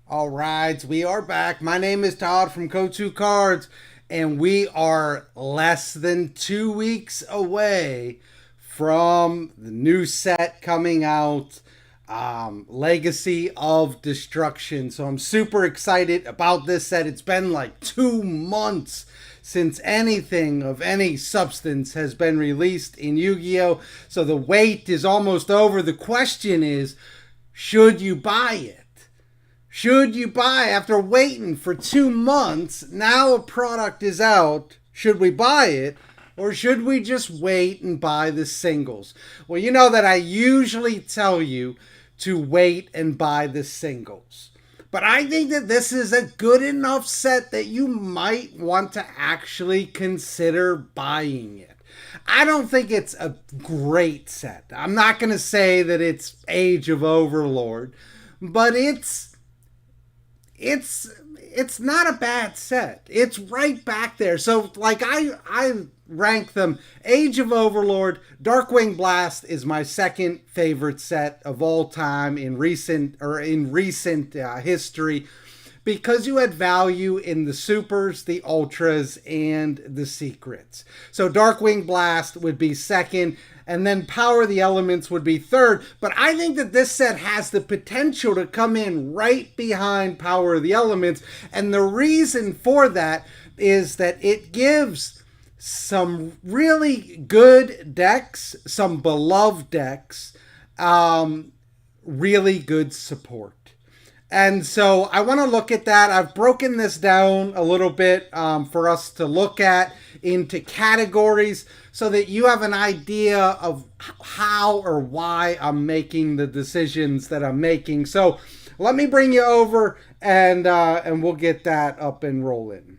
All right, we are back. My name is Todd from Go2 Cards, and we are less than 2 weeks away from the new set coming out, Legacy of Destruction. So I'm super excited about this set. It's been like 2 months since anything of any substance has been released in Yu-Gi-Oh! So the wait is almost over. The question is, should you buy it? Should you buy after waiting for 2 months? Now a product is out. Should we buy it? Or should we just wait and buy the singles? Well, you know that I usually tell you to wait and buy the singles. But I think that this is a good enough set that you might want to actually consider buying it. I don't think it's a great set. I'm not going to say that it's Age of Overlord, but it's not a bad set. It's right back there. So like I rank them. Age of Overlord, Darkwing Blast is my second favorite set of all time in recent history, because you had value in the supers, the ultras, and the secrets. So Darkwing Blast would be second, and then Power of the Elements would be third. But I think that this set has the potential to come in right behind Power of the Elements, and the reason for that is that it gives some really good decks, some beloved decks, really good support. And so I want to look at that. I've broken this down a little bit for us to look at into categories so that you have an idea of how or why I'm making the decisions that I'm making. So let me bring you over and we'll get that up and rolling.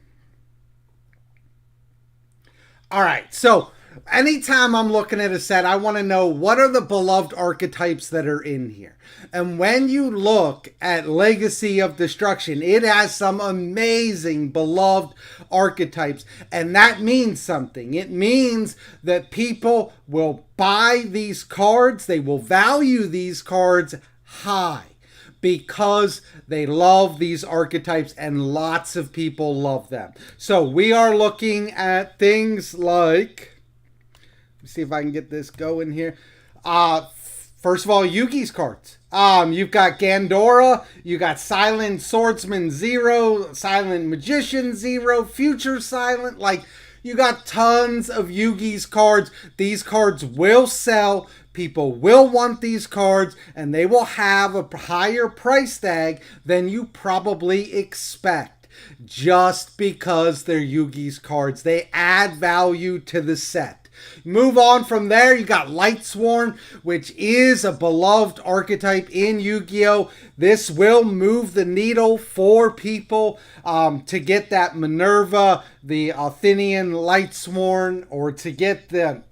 All right, so anytime I'm looking at a set, I want to know what are the beloved archetypes that are in here. And when you look at Legacy of Destruction, it has some amazing beloved archetypes. And that means something. It means that people will buy these cards, they will value these cards high, because they love these archetypes and lots of people love them. So we are looking at things like, let's see if I can get this going here. First of all, Yugi's cards. You've got Gandora, you got Silent Swordsman 0, Silent Magician 0, Future Silent. Like, you got tons of Yugi's cards. These cards will sell. People will want these cards, and they will have a higher price tag than you probably expect, just because they're Yugi's cards. They add value to the set. Move on from there, you got Lightsworn, which is a beloved archetype in Yu-Gi-Oh! This will move the needle for people to get that Minerva, the Athenian Lightsworn, or to get the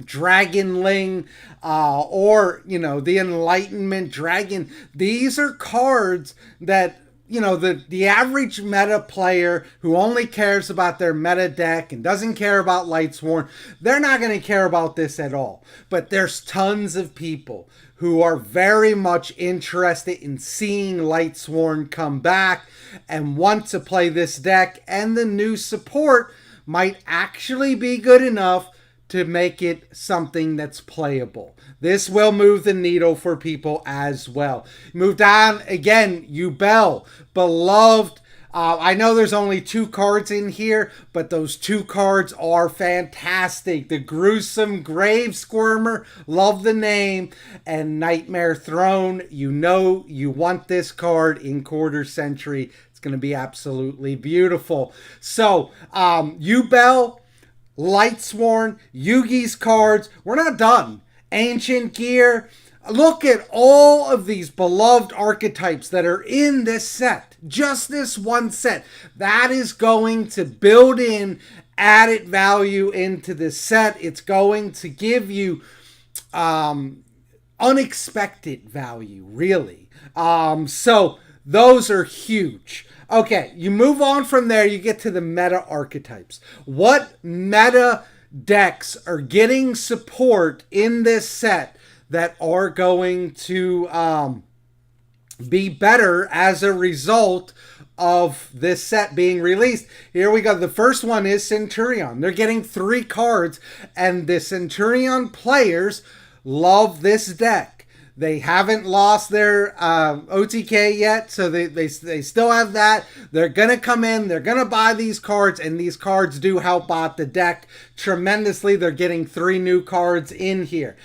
Dragonling, or, the Enlightenment Dragon. These are cards that, the average meta player who only cares about their meta deck and doesn't care about Lightsworn, they're not going to care about this at all. But there's tons of people who are very much interested in seeing Lightsworn come back and want to play this deck, and the new support might actually be good enough to make it something that's playable. This will move the needle for people as well. Moved on again, Yubel, beloved. I know there's only 2 cards in here, but those 2 cards are fantastic. The Gruesome Grave Squirmer, love the name, and Nightmare Throne. You know you want this card in Quarter Century. It's going to be absolutely beautiful. So, Yubel, Lightsworn, Yugi's cards. We're not done. Ancient Gear. Look at all of these beloved archetypes that are in this set. Just this one set. That is going to build in added value into this set. It's going to give you unexpected value, really. So those are huge. Okay, you move on from there, you get to the meta archetypes. What meta decks are getting support in this set that are going to be better as a result of this set being released. Here we go. The first one is Centurion. They're getting 3 cards, and the Centurion players love this deck. They haven't lost their OTK yet, so they still have that. They're going to come in, they're going to buy these cards, and these cards do help out the deck tremendously. They're getting 3 new cards in here.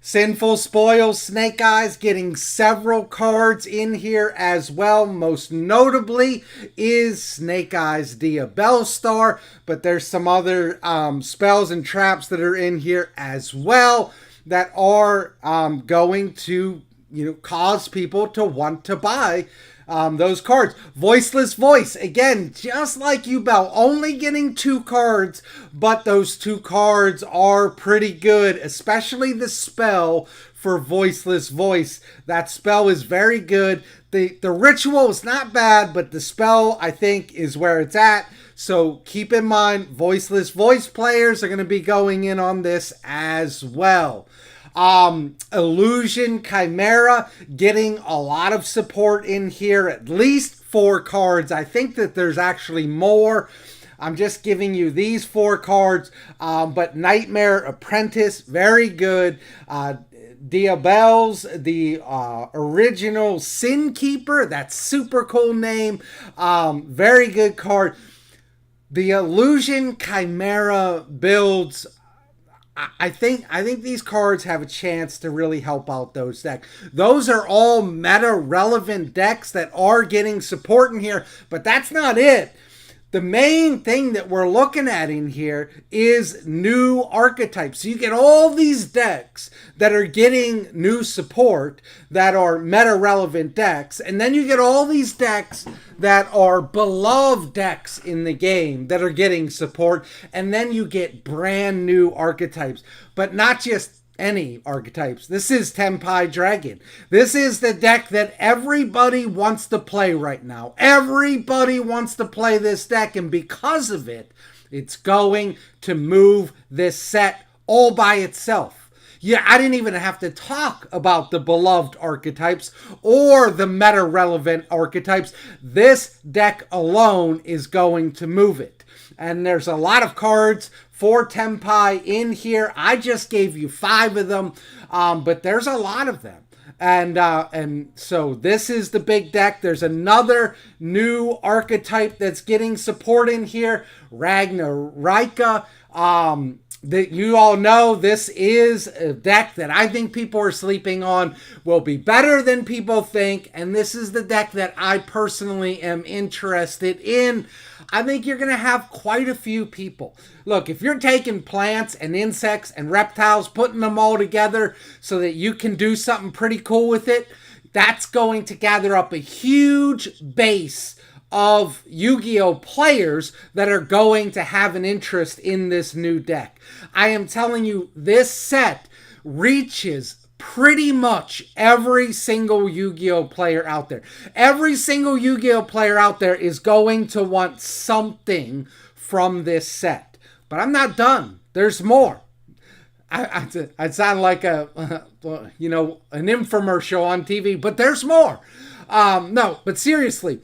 Sinful Spoils, Snake Eyes getting several cards in here as well. Most notably is Snake Eyes Diabellstar, but there's some other spells and traps that are in here as well that are going to, cause people to want to buy those cards. Voiceless Voice, again, just like Yubel, only getting 2 cards, but those 2 cards are pretty good, especially the spell for Voiceless Voice. That spell is very good. The ritual is not bad, but the spell, I think, is where it's at. So keep in mind, Voiceless Voice players are going to be going in on this as well. Illusion Chimera getting a lot of support in here, at least 4 cards. I think that there's actually more. I'm just giving you these 4 cards, but Nightmare Apprentice, very good. Diabells, the original Sin Keeper, that's super cool name, very good card. The Illusion Chimera builds, I think these cards have a chance to really help out those decks. Those are all meta-relevant decks that are getting support in here, but that's not it. The main thing that we're looking at in here is new archetypes. So you get all these decks that are getting new support that are meta-relevant decks, and then you get all these decks that are beloved decks in the game that are getting support, and then you get brand new archetypes, but not just any archetypes. This is Tenpai Dragon. This is the deck that everybody wants to play right now. Everybody wants to play this deck, and because of it, it's going to move this set all by itself. Yeah, I didn't even have to talk about the beloved archetypes or the meta-relevant archetypes. This deck alone is going to move it. And there's a lot of cards for Tenpai in here. I just gave you 5 of them, but there's a lot of them. And so this is the big deck. There's another new archetype that's getting support in here, Ragnarika. That you all know, this is a deck that I think people are sleeping on, will be better than people think, and this is the deck that I personally am interested in. I think you're going to have quite a few people. Look, if you're taking plants and insects and reptiles, putting them all together so that you can do something pretty cool with it, that's going to gather up a huge base of Yu-Gi-Oh players that are going to have an interest in this new deck. I am telling you, this set reaches pretty much every single Yu-Gi-Oh player out there. Every single Yu-Gi-Oh player out there is going to want something from this set. But I'm not done. There's more. I sound like an infomercial on TV, but there's more. No, but seriously,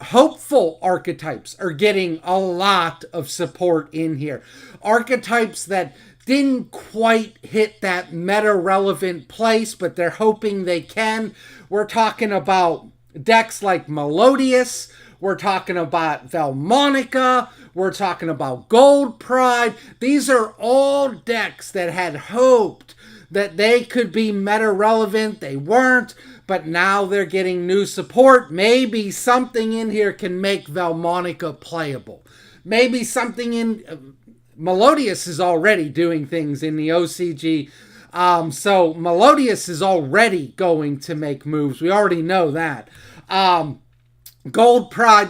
hopeful archetypes are getting a lot of support in here. Archetypes that didn't quite hit that meta-relevant place, but they're hoping they can. We're talking about decks like Melodious. We're talking about Valmonica. We're talking about Gold Pride. These are all decks that had hoped that they could be meta-relevant. They weren't, but now they're getting new support. Maybe something in here can make Valmonica playable. Maybe something in... Melodious is already doing things in the OCG. So Melodious is already going to make moves. We already know that. Gold Pride...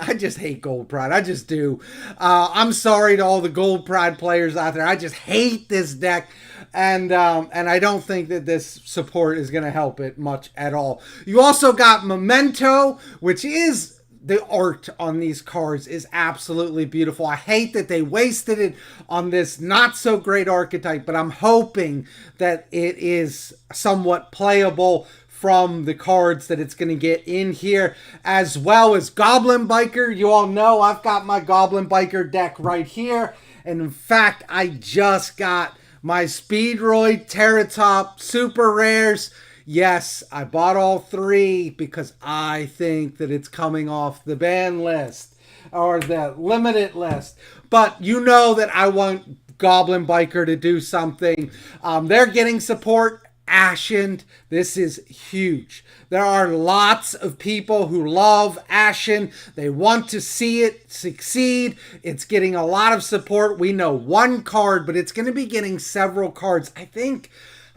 I just hate Gold Pride. I just do. I'm sorry to all the Gold Pride players out there. I just hate this deck. And I don't think that this support is going to help it much at all. You also got Memento, which is... The art on these cards is absolutely beautiful. I hate that they wasted it on this not so great archetype, but I'm hoping that it is somewhat playable from the cards that it's going to get in here, as well as Goblin Biker. You all know I've got my Goblin Biker deck right here. And in fact, I just got my Speedroid Terratop Super Rares. Yes, I bought all 3 because I think that it's coming off the ban list or the limited list. But you know that I want Goblin Biker to do something. They're getting support. Ashen, this is huge. There are lots of people who love Ashen. They want to see it succeed. It's getting a lot of support. We know 1 card, but it's going to be getting several cards. I'm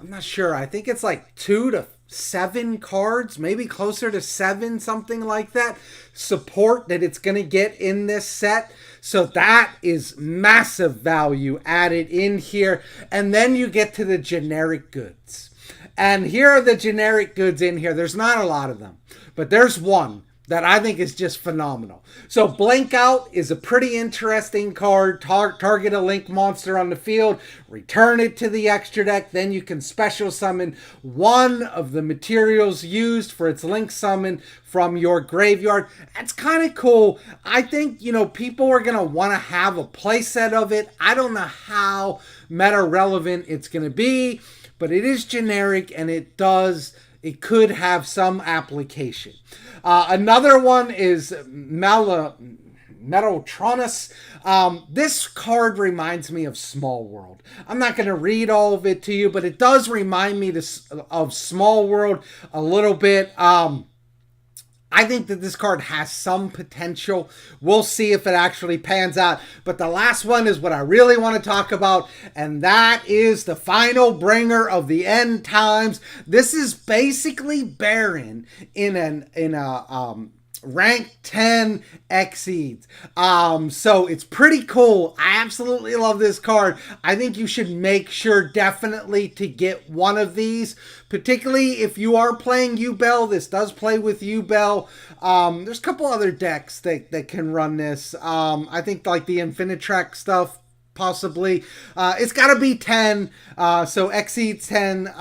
not sure. I think it's like 2 to 7 cards, maybe closer to 7, something like that. Support that it's going to get in this set. So that is massive value added in here. And then you get to the generic goods. And here are the generic goods in here. There's not a lot of them, but there's one that I think is just phenomenal. So Blink Out is a pretty interesting card. Target a Link monster on the field, return it to the extra deck, then you can special summon one of the materials used for its Link summon from your graveyard. That's kind of cool. I think, people are going to want to have a playset of it. I don't know how meta relevant it's going to be, but it is generic and it could have some application. Another one is Metaltronus. This card reminds me of Small World. I'm not going to read all of it to you, but it does remind me of Small World a little bit. I think that this card has some potential. We'll see if it actually pans out. But the last one is what I really want to talk about, and that is the final bringer of the end times. This is basically Baron in a rank 10 Exceeds. So it's pretty cool. I absolutely love this card. I think you should make sure definitely to get one of these, particularly if you are playing Yubel. This does play with Yubel. There's a couple other decks that can run this. I think like the Infinitrack stuff, possibly. It's got to be 10, so Exceeds 10,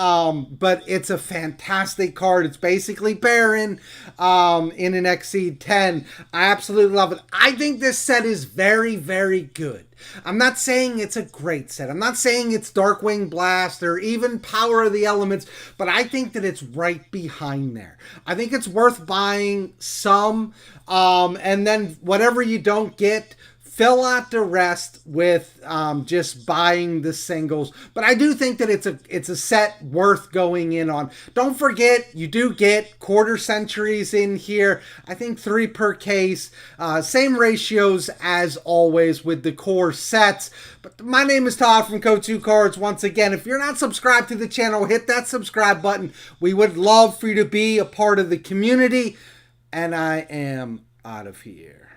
but it's a fantastic card. It's basically Baron in an Exceed 10. I absolutely love it. I think this set is very, very good. I'm not saying it's a great set. I'm not saying it's Darkwing Blast or even Power of the Elements, but I think that it's right behind there. I think it's worth buying some, and then whatever you don't get, fill out the rest with just buying the singles. But I do think that it's a set worth going in on. Don't forget, you do get quarter centuries in here. I think 3 per case. Same ratios as always with the core sets. But my name is Todd from Code2 Cards. Once again, if you're not subscribed to the channel, hit that subscribe button. We would love for you to be a part of the community. And I am out of here.